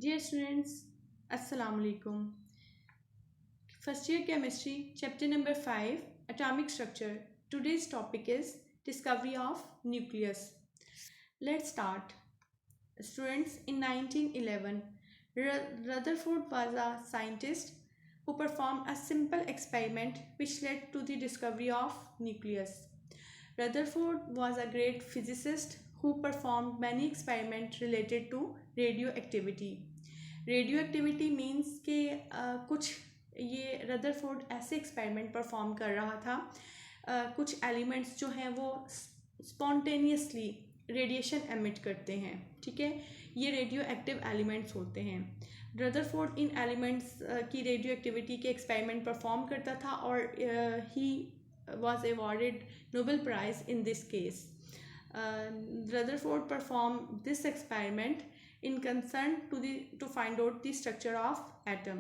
Dear students, Assalamu alaikum. First year chemistry, chapter number 5, atomic structure. Today's topic is discovery of nucleus. Let's start. Students, in 1911, Rutherford was a scientist who performed a simple experiment which led to the discovery of nucleus. Rutherford was a great physicist who performed many experiments related to radioactivity. Radio means के कुछ ये Rutherford ऐसे experiment perform कर रहा था कुछ elements जो हैं वो स्पॉन्टेनियसली रेडिएशन एमिट करते हैं, ठीक है। ये रेडियो एक्टिव एलिमेंट्स होते हैं। रदरफोर्ड इन एलिमेंट्स की रेडियो एक्टिविटी के एक्सपेरिमेंट परफॉर्म करता था और ही was awarded Nobel Prize in this case. Rutherford performed this experiment in concern to find out the structure of atom.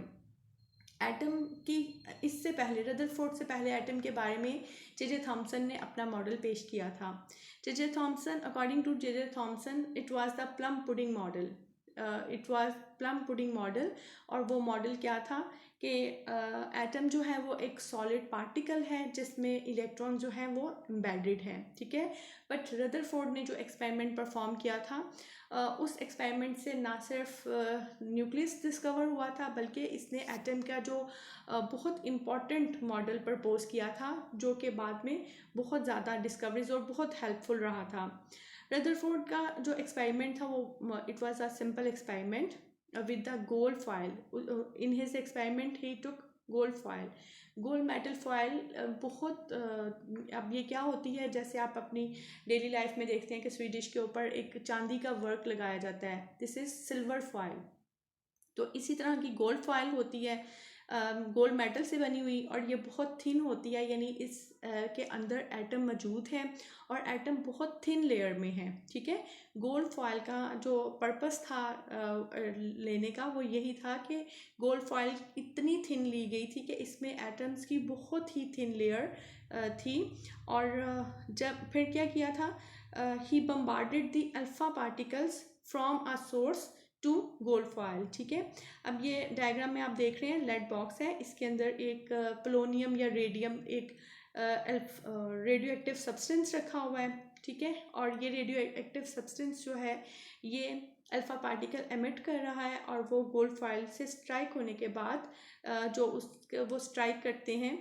Atom की इससे पहले रदरफोर्ड से पहले एटम के बारे में जे थॉमसन ने अपना मॉडल पेश किया था। J Thomson, according to J Thomson, it was the plum pudding model. और वो मॉडल क्या था कि एटम जो है वो एक सॉलिड पार्टिकल है जिसमें इलेक्ट्रॉन जो है वो एम्बेडेड है, ठीक है। बट रदरफोर्ड ने जो एक्सपेरिमेंट परफॉर्म किया था उस एक्सपेरिमेंट से ना सिर्फ न्यूक्लियस डिस्कवर हुआ था बल्कि इसने एटम का जो बहुत इम्पॉर्टेंट मॉडल प्रपोज किया था जो कि बाद में बहुत ज़्यादा डिस्कवरीज और बहुत हेल्पफुल रहा था। रदरफोर्ड का जो एक्सपेरिमेंट था वो it was a simple experiment with the gold foil. In his experiment he took gold foil. Gold metal foil बहुत अब ये क्या होती है, जैसे आप अपनी डेली लाइफ में देखते हैं कि स्वीडिश के ऊपर एक चांदी का वर्क लगाया जाता है, दिस इज़ सिल्वर फॉयल। तो इसी तरह की गोल्ड फॉयल होती है गोल्ड मेटल से बनी हुई, और ये बहुत थिन होती है, यानी इस के अंदर एटम मौजूद है और एटम बहुत थिन लेयर में है, ठीक है। गोल्ड फॉयल का जो पर्पस था लेने का वो यही था कि गोल्ड फॉयल इतनी थिन ली गई थी कि इसमें एटम्स की बहुत ही थिन लेयर थी। और जब फिर क्या किया था, he bombarded the alpha particles from a source to gold foil, ठीक है। अब ये डायग्राम में आप देख रहे हैं लेड बॉक्स है, इसके अंदर एक पोलोनियम या रेडियम एक रेडियो एक्टिव सब्सटेंस रखा हुआ है, ठीक है। और ये रेडियो एक्टिव सब्सटेंस जो है ये अल्फा पार्टिकल एमिट कर रहा है और वो गोल्ड फॉयल से स्ट्राइक होने के बाद वो स्ट्राइक करते हैं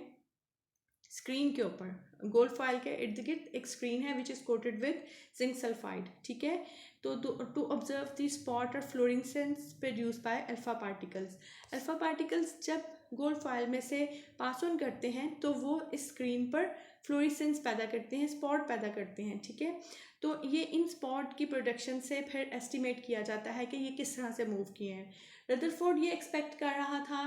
स्क्रीन के ऊपर। गोल्ड फॉयल के इर्द गिर्द एक स्क्रीन है which is coated with zinc sulphide, ठीक है। तो टू ऑब्जर्व द स्पॉट और fluorescence produce by alpha particles जब गोल्ड फॉयल में से पास ऑन करते हैं तो वो इस स्क्रीन पर फ्लोरेसेंस पैदा करते हैं, स्पॉट पैदा करते हैं, ठीक है। तो ये इन स्पॉट की प्रोडक्शन से फिर एस्टिमेट किया जाता है कि ये किस तरह से मूव किए हैं। रदरफोर्ड ये एक्सपेक्ट कर रहा था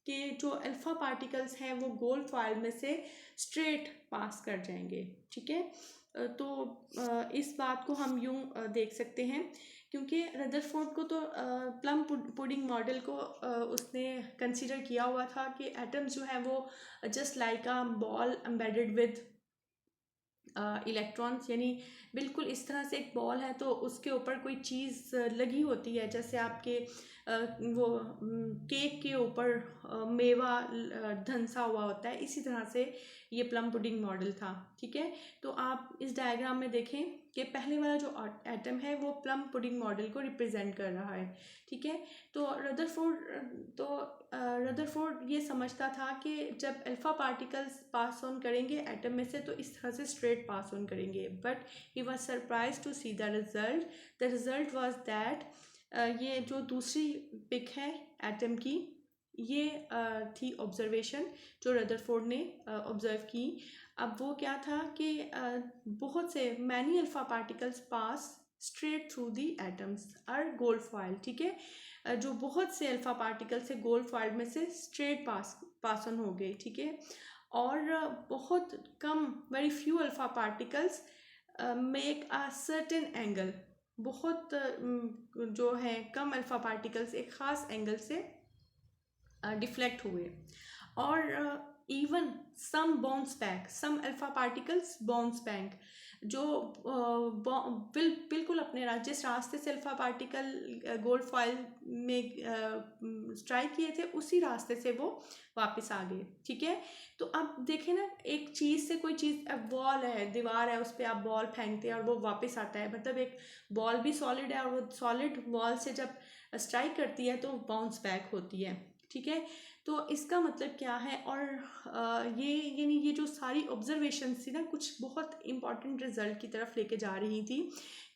कि जो अल्फा पार्टिकल्स हैं वो गोल्ड फॉयल में से स्ट्रेट पास कर जाएंगे, ठीक है। तो इस बात को हम यूं देख सकते हैं क्योंकि रदरफोर्ड को तो प्लम पुडिंग मॉडल को उसने कंसीडर किया हुआ था कि एटम्स जो है वो just like a ball embedded with electrons, यानी बिल्कुल इस तरह से एक बॉल है तो उसके ऊपर कोई चीज़ लगी होती है, जैसे आपके वो केक के ऊपर मेवा धंसा हुआ होता है, इसी तरह से ये प्लम पुडिंग मॉडल था, ठीक है। तो आप इस डायग्राम में देखें कि पहले वाला जो एटम है वो प्लम पुडिंग मॉडल को रिप्रेजेंट कर रहा है, ठीक है। तो रदरफोर्ड ये समझता था कि जब अल्फा पार्टिकल्स पास ऑन करेंगे एटम में से तो इस तरह से स्ट्रेट पास ऑन करेंगे, but he was surprise to see the result was that ये जो दूसरी पिक है एटम की ये थी ऑब्जर्वेशन जो रदरफोर्ड ने ऑब्जर्व की। अब वो क्या था कि बहुत से many alpha particles pass straight through the atoms और गोल्ड फॉयल, ठीक है। जो बहुत से अल्फा पार्टिकल से गोल्ड फॉयल में से स्ट्रेट पास ऑन हो गए, ठीक है। और बहुत कम very few alpha particles make a certain angle, बहुत जो है कम अल्फा पार्टिकल्स एक ख़ास एंगल से डिफ्लेक्ट हुए। और इवन सम बाउंस बैक, सम अल्फा पार्टिकल्स बाउंस बैक, जो बिल्कुल अपने जिस रास्ते से अल्फा पार्टिकल गोल्ड फॉइल में स्ट्राइक किए थे उसी रास्ते से वो वापस आ गए। ठीक है, तो अब देखें ना, एक चीज़ से कोई चीज़, अब वॉल है, दीवार है, उस पर आप बॉल फेंकते हैं और वो वापस आता है, मतलब एक बॉल भी सॉलिड है और वो सॉलिड वॉल से जब स्ट्राइक करती है तो बाउंस बैक होती है। ठीक है, तो इसका मतलब क्या है, और ये जो सारी ऑब्जर्वेशंस थी ना, कुछ बहुत इंपॉर्टेंट रिजल्ट की तरफ लेके जा रही थी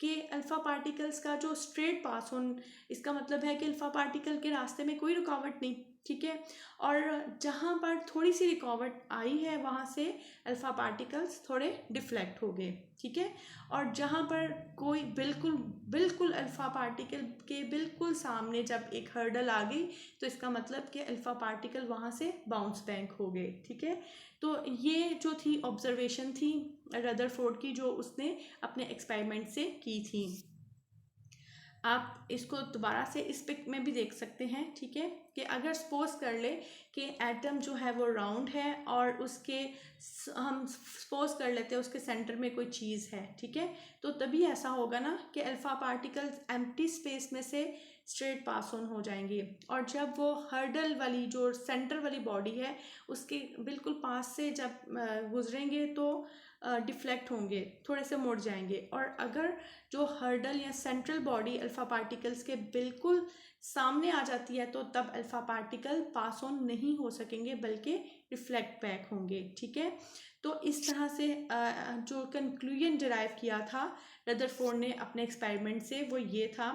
कि अल्फ़ा पार्टिकल्स का जो स्ट्रेट पास ऑन, इसका मतलब है कि अल्फ़ा पार्टिकल के रास्ते में कोई रुकावट नहीं। ठीक है, और जहाँ पर थोड़ी सी रुकावट आई है वहाँ से अल्फ़ा पार्टिकल्स थोड़े डिफ्लेक्ट हो गए। ठीक है, और जहाँ पर कोई बिल्कुल बिल्कुल अल्फ़ा पार्टिकल के बिल्कुल सामने जब एक हर्डल आ गई तो इसका मतलब कि अल्फ़ा पार्टिकल वहाँ से बाउंस बैक हो गए। ठीक है, तो ये जो थी ऑब्जर्वेशन थी रदरफोर्ड की, जो उसने अपने एक्सपेरिमेंट से की थी। आप इसको दोबारा से इस पिक में भी देख सकते हैं। ठीक है, कि अगर सपोज कर ले कि एटम जो है वो राउंड है और उसके हम सपोज कर लेते हैं उसके सेंटर में कोई चीज़ है। ठीक है, तो तभी ऐसा होगा ना कि अल्फ़ा पार्टिकल्स एम्प्टी स्पेस में से स्ट्रेट पास ऑन हो जाएंगे, और जब वो हर्डल वाली जो सेंटर वाली बॉडी है उसके बिल्कुल पास से जब गुजरेंगे तो डिफ्लेक्ट होंगे, थोड़े से मुड़ जाएंगे। और अगर जो हर्डल या सेंट्रल बॉडी अल्फ़ा पार्टिकल्स के बिल्कुल सामने आ जाती है तो तब अल्फ़ा पार्टिकल पास ऑन नहीं हो सकेंगे बल्कि रिफ्लेक्ट बैक होंगे। ठीक है, तो इस तरह से जो कंक्लूजन डिराइव किया था रदरफोर्ड ने अपने एक्सपेरिमेंट से वो ये था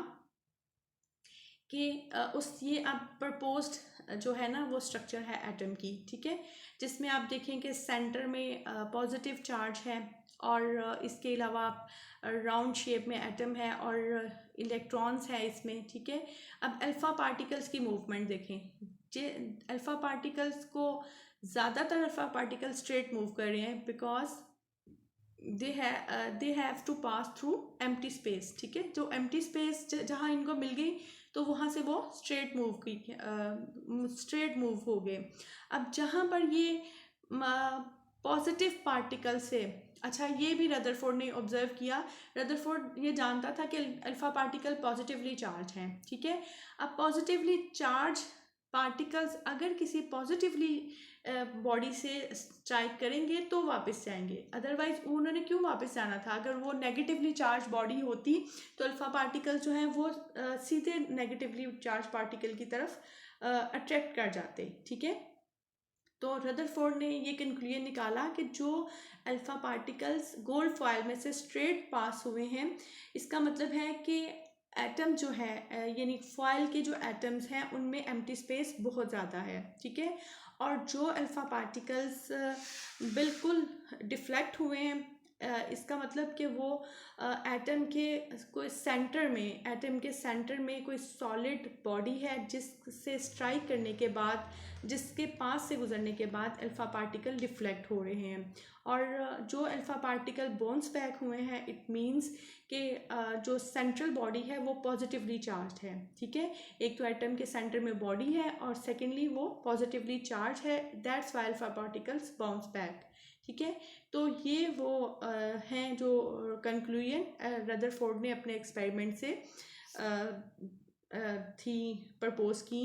कि उस ये अब प्रपोज्ड जो है ना वो स्ट्रक्चर है एटम की। ठीक है, जिसमें आप देखें कि सेंटर में पॉजिटिव चार्ज है और इसके अलावा आप राउंड शेप में एटम है और इलेक्ट्रॉन्स है इसमें। ठीक है, अब अल्फ़ा पार्टिकल्स की मूवमेंट देखें, जे अल्फ़ा पार्टिकल्स को ज़्यादातर अल्फ़ा पार्टिकल स्ट्रेट मूव कर रहे हैं because they have to pass through empty space. ठीक है, जो एम्प्टी स्पेस जहाँ इनको मिल गई तो वहाँ से वो स्ट्रेट मूव हो गए। अब जहाँ पर ये पॉजिटिव पार्टिकल से, अच्छा ये भी रदरफोर्ड ने ऑब्जर्व किया, रदरफोर्ड ये जानता था कि अल्फ़ा पार्टिकल पॉजिटिवली चार्ज हैं। ठीक है, अब पॉजिटिवली चार्ज पार्टिकल्स अगर किसी पॉजिटिवली बॉडी से स्ट्राइक करेंगे तो वापस जाएंगे, अदरवाइज उन्होंने क्यों वापस जाना था? अगर वो नेगेटिवली चार्ज बॉडी होती तो अल्फ़ा पार्टिकल जो हैं वो सीधे नेगेटिवली चार्ज पार्टिकल की तरफ अट्रैक्ट कर जाते। ठीक है, तो रदरफोर्ड ने ये कंक्लूजन निकाला कि जो अल्फ़ा पार्टिकल्स गोल्ड फॉइल में से स्ट्रेट पास हुए हैं, इसका मतलब है कि एटम जो है यानी फॉइल के जो एटम्स हैं उनमें एम्प्टी स्पेस बहुत ज़्यादा है। ठीक है, और जो अल्फ़ा पार्टिकल्स बिल्कुल डिफ्लेक्ट हुए हैं, इसका मतलब कि वो एटम के कोई सेंटर में, एटम के सेंटर में कोई सॉलिड बॉडी है जिससे स्ट्राइक करने के बाद, जिसके पास से गुजरने के बाद अल्फ़ा पार्टिकल डिफ्लेक्ट हो रहे हैं। और जो अल्फ़ा पार्टिकल बाउंस बैक हुए हैं, इट मीन्स कि जो सेंट्रल बॉडी है वो पॉजिटिवली चार्ज है। ठीक है, एक तो एटम के सेंटर में बॉडी है और सेकेंडली वो पॉजिटिवली चार्ज है, that's why alpha particles bounce back. ठीक है, तो ये वो हैं जो कंक्लूजन रदरफोर्ड ने अपने एक्सपेरिमेंट से थी प्रपोज की।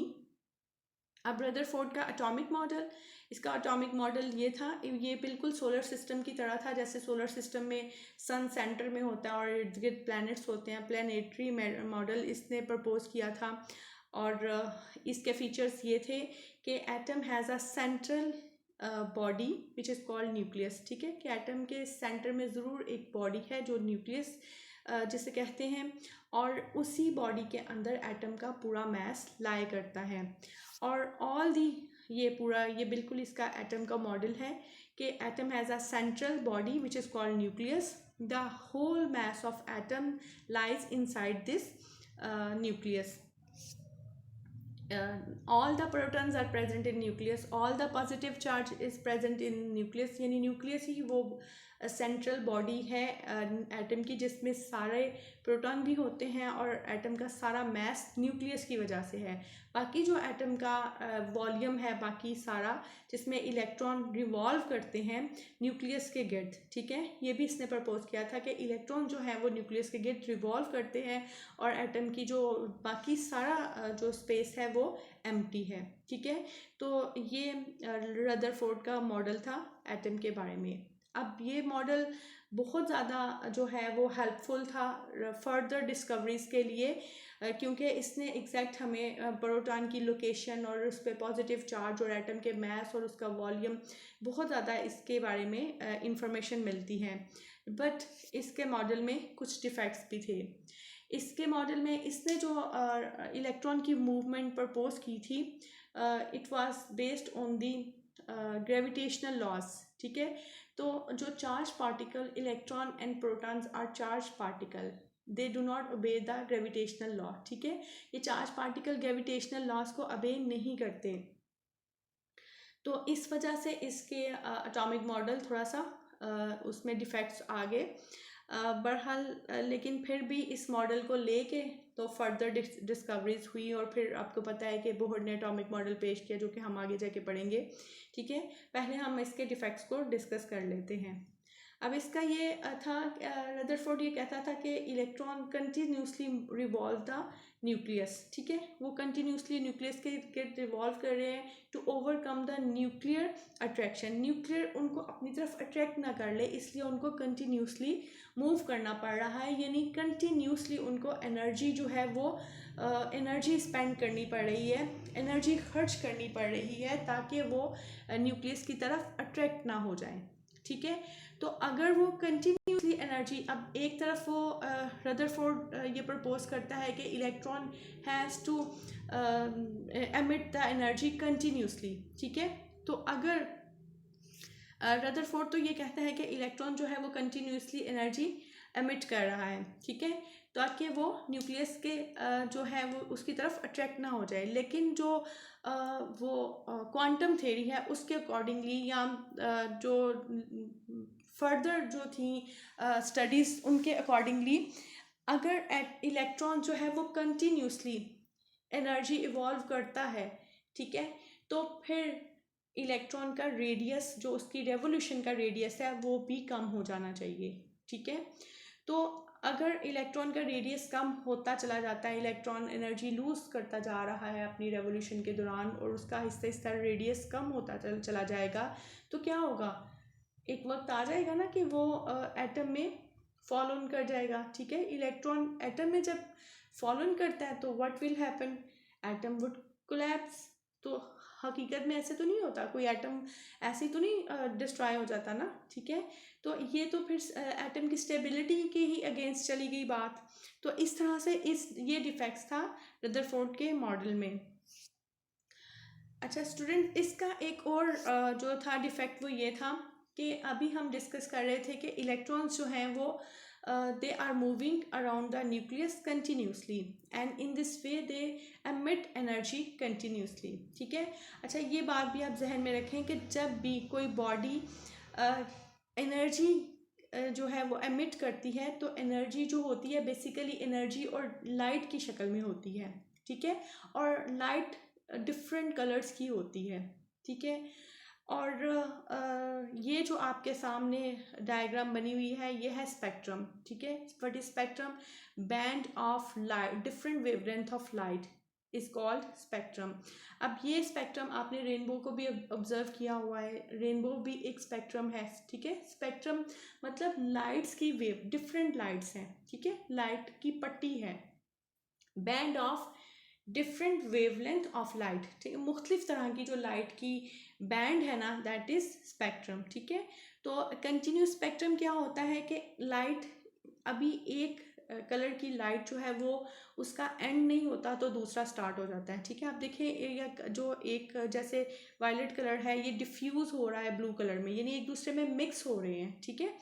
अब रदरफोर्ड का एटॉमिक मॉडल, इसका एटॉमिक मॉडल ये था, ये बिल्कुल सोलर सिस्टम की तरह था। जैसे सोलर सिस्टम में सन सेंटर में होता है और इर्द गिर्द प्लैनेट्स होते हैं, प्लानिटरी मॉडल इसने प्रपोज किया था। और इसके फीचर्स ये थे कि atom has a central body which is called nucleus. ठीक है, कि एटम के सेंटर में ज़रूर एक बॉडी है जो न्यूक्लियस जिसे कहते हैं, और उसी बॉडी के अंदर एटम का पूरा मास लाया करता है। और ऑल दी, ये बिल्कुल इसका एटम का मॉडल है कि atom has a central body which is called nucleus, the whole mass of atom lies inside this nucleus. All the protons are present in nucleus, all the positive charge is present in nucleus, यानी nucleus ही वो central body है atom की, जिसमें सारे proton भी होते हैं और एटम का सारा मैस न्यूक्लियस की वजह से है। बाकी जो एटम का वॉल्यूम है बाकी सारा, जिसमें इलेक्ट्रॉन रिवॉल्व करते हैं न्यूक्लियस के गिर्द, ठीक है। ये भी इसने प्रपोज किया था कि इलेक्ट्रॉन जो है वो न्यूक्लियस के गिर्द रिवॉल्व करते हैं और एटम की जो बाकी सारा जो स्पेस है वो एम्प्टी है, ठीक है। तो ये रदरफोर्ड का मॉडल था एटम के बारे में। अब ये मॉडल बहुत ज़्यादा जो है वो हेल्पफुल था फर्दर डिस्कवरीज़ के लिए, क्योंकि इसने एग्जैक्ट हमें प्रोटॉन की लोकेशन और उस पर पॉजिटिव चार्ज और एटम के मास और उसका वॉल्यूम बहुत ज़्यादा इसके बारे में इंफॉर्मेशन मिलती है। बट इसके मॉडल में कुछ डिफेक्ट्स भी थे। इसके मॉडल में इसने जो इलेक्ट्रॉन की मूवमेंट प्रपोज की थी, it was based on the gravitational laws, ठीक है। तो जो charge particle electron and protons are charge particle, they do not obey the gravitational law, ठीक है। ये चार्ज पार्टिकल ग्रेविटेशनल लॉज को ओबे नहीं करते, तो इस वजह से इसके एटॉमिक मॉडल थोड़ा सा उसमें डिफेक्ट्स आ गए। बहरहाल लेकिन फिर भी इस मॉडल को लेके तो फर्दर डिस्कवरीज हुई और फिर आपको पता है कि बोहर ने एटॉमिक मॉडल पेश किया, जो कि हम आगे जाके पढ़ेंगे, ठीक है। पहले हम इसके डिफेक्ट्स को डिस्कस कर लेते हैं। अब इसका ये था, रदरफोर्ड ये कहता था कि electron continuously revolve the nucleus, ठीक है। वो कंटिन्यूसली न्यूक्लियस के रिवॉल्व कर रहे हैं to overcome the nuclear attraction. Nuclear उनको अपनी तरफ अट्रैक्ट ना कर ले, इसलिए उनको कंटिन्यूसली मूव करना पड़ रहा है, यानी कंटिन्यूसली उनको एनर्जी जो है वो एनर्जी स्पेंड करनी पड़ रही है, एनर्जी खर्च करनी पड़ रही है ताकि वो न्यूक्लियस की तरफ अट्रैक्ट ना हो जाए, ठीक है। तो अगर वो कंटिन्यूसली एनर्जी, अब एक तरफ वो रदरफोर्ड ये प्रपोज करता है कि electron has to emit the energy continuously, ठीक है। तो अगर रदरफोर्ड तो ये कहता है कि इलेक्ट्रॉन जो है वो कंटिन्यूसली एनर्जी एमिट कर रहा है, ठीक है, ताकि वो न्यूक्लियस के जो है वो उसकी तरफ अट्रैक्ट ना हो जाए। लेकिन जो वो क्वांटम थ्योरी है उसके अकॉर्डिंगली, या जो फर्दर जो थी स्टडीज़ उनके अकॉर्डिंगली, अगर इलेक्ट्रॉन जो है वो कंटिन्यूसली एनर्जी इवॉल्व करता है, ठीक है, तो फिर इलेक्ट्रॉन का रेडियस, जो उसकी रेवोल्यूशन का रेडियस है, वो भी कम हो जाना चाहिए, ठीक है। तो अगर इलेक्ट्रॉन का रेडियस कम होता चला जाता है, इलेक्ट्रॉन एनर्जी लूज करता जा रहा है अपनी रेवोल्यूशन के दौरान और उसका आहिस्ता आहिस्ता रेडियस कम होता चला जाएगा, तो क्या होगा, एक वक्त आ जाएगा ना कि वो एटम में फॉल ऑन कर जाएगा, ठीक है। इलेक्ट्रॉन एटम में जब फॉल ऑन करता है तो what will happen, atom would collapse. तो हकीकत में ऐसे तो नहीं होता, कोई एटम ऐसे तो नहीं डिस्ट्रॉय हो जाता ना, ठीक है। तो ये तो फिर एटम की स्टेबिलिटी के ही अगेंस्ट चली गई बात। तो इस तरह से ये डिफेक्ट्स था रदरफोर्ड के मॉडल में। अच्छा स्टूडेंट, इसका एक और जो था डिफेक्ट वो ये था कि अभी हम डिस्कस कर रहे थे कि इलेक्ट्रॉन्स जो हैं वो they are moving around the nucleus continuously and in this way they emit energy continuously, ठीक है। अच्छा ये बात भी आप जहन में रखें कि जब भी कोई बॉडी एनर्जी जो है वो एमिट करती है, तो एनर्जी जो होती है बेसिकली एनर्जी और लाइट की शक्ल में होती है, ठीक है। और लाइट डिफरेंट कलर्स की होती है, ठीक है। और ये जो आपके सामने डायग्राम बनी हुई है ये है स्पेक्ट्रम, ठीक है। What is spectrum, band of light, different wavelength of light is called spectrum. अब ये स्पेक्ट्रम आपने रेनबो को भी ऑब्जर्व किया हुआ है, रेनबो भी एक स्पेक्ट्रम है, ठीक है। स्पेक्ट्रम मतलब लाइट्स की वेव, डिफरेंट लाइट्स हैं, ठीक है, लाइट की पट्टी है, band of different wavelength of light, ठीक है, मुख्तलिफ तरह की जो लाइट की बैंड है ना, दैट इज स्पेक्ट्रम, ठीक है। तो कंटिन्यूस स्पेक्ट्रम क्या होता है कि लाइट, अभी एक कलर की लाइट जो है वो उसका एंड नहीं होता तो दूसरा स्टार्ट हो जाता है, ठीक है। आप देखिए जो एक जैसे वायलेट कलर है ये डिफ्यूज हो रहा है ब्लू कलर में, यानी एक दूसरे में मिक्स हो रहे हैं, ठीक है।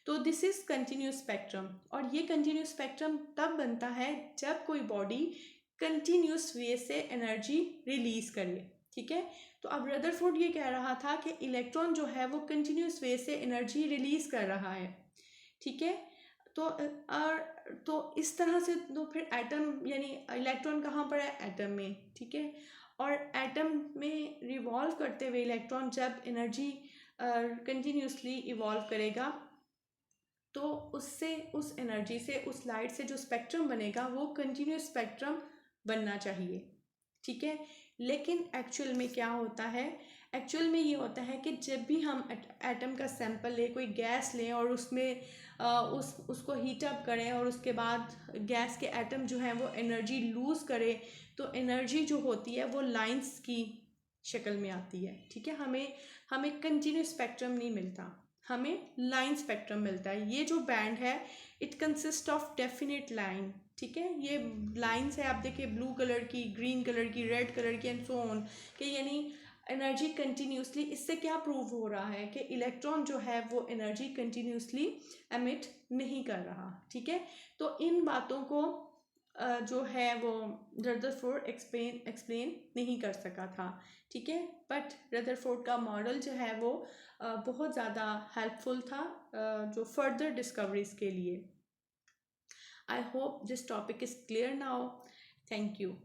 तो दिस इज कंटिन्यूस स्पेक्ट्रम। और ये कंटिन्यूस स्पेक्ट्रम तब बनता है जब कोई बॉडी कंटिन्यूस वे से एनर्जी रिलीज करे, ठीक है। तो अब रदरफोर्ड ये कह रहा था कि इलेक्ट्रॉन जो है वो कंटिन्यूस वे से एनर्जी रिलीज कर रहा है, ठीक है। तो और तो इस तरह से तो फिर एटम यानी इलेक्ट्रॉन कहाँ पर है, एटम में, ठीक है। और एटम में रिवॉल्व करते हुए इलेक्ट्रॉन जब एनर्जी कंटिन्यूसली इवॉल्व करेगा तो उससे, उस एनर्जी से, उस लाइट से जो स्पेक्ट्रम बनेगा वो कंटिन्यूस स्पेक्ट्रम बनना चाहिए, ठीक है। लेकिन एक्चुअल में क्या होता है, एक्चुअल में ये होता है कि जब भी हम एटम का सैंपल लें, कोई गैस लें और उसमें उसको हीट अप करें और उसके बाद गैस के एटम जो हैं वो एनर्जी लूज़ करें, तो एनर्जी जो होती है वो लाइंस की शक्ल में आती है, ठीक है। हमें हमें कंटिन्यूस स्पेक्ट्रम नहीं मिलता, हमें लाइन स्पेक्ट्रम मिलता है। ये जो बैंड है it consist of definite line, ठीक है। ये लाइंस है, आप देखिए ब्लू कलर की, ग्रीन कलर की, रेड कलर की एंड सो ऑन, कि यानी एनर्जी कंटिन्यूसली। इससे क्या प्रूव हो रहा है कि इलेक्ट्रॉन जो है वो एनर्जी कंटिन्यूसली एमिट नहीं कर रहा, ठीक है। तो इन बातों को जो है वो रदरफोर्ड एक्सप्लेन नहीं कर सका था, ठीक है। बट रदरफोर्ड का मॉडल जो है वो बहुत ज़्यादा हेल्पफुल था जो फर्दर डिस्कवरीज के लिए। I hope this topic is clear now. Thank you.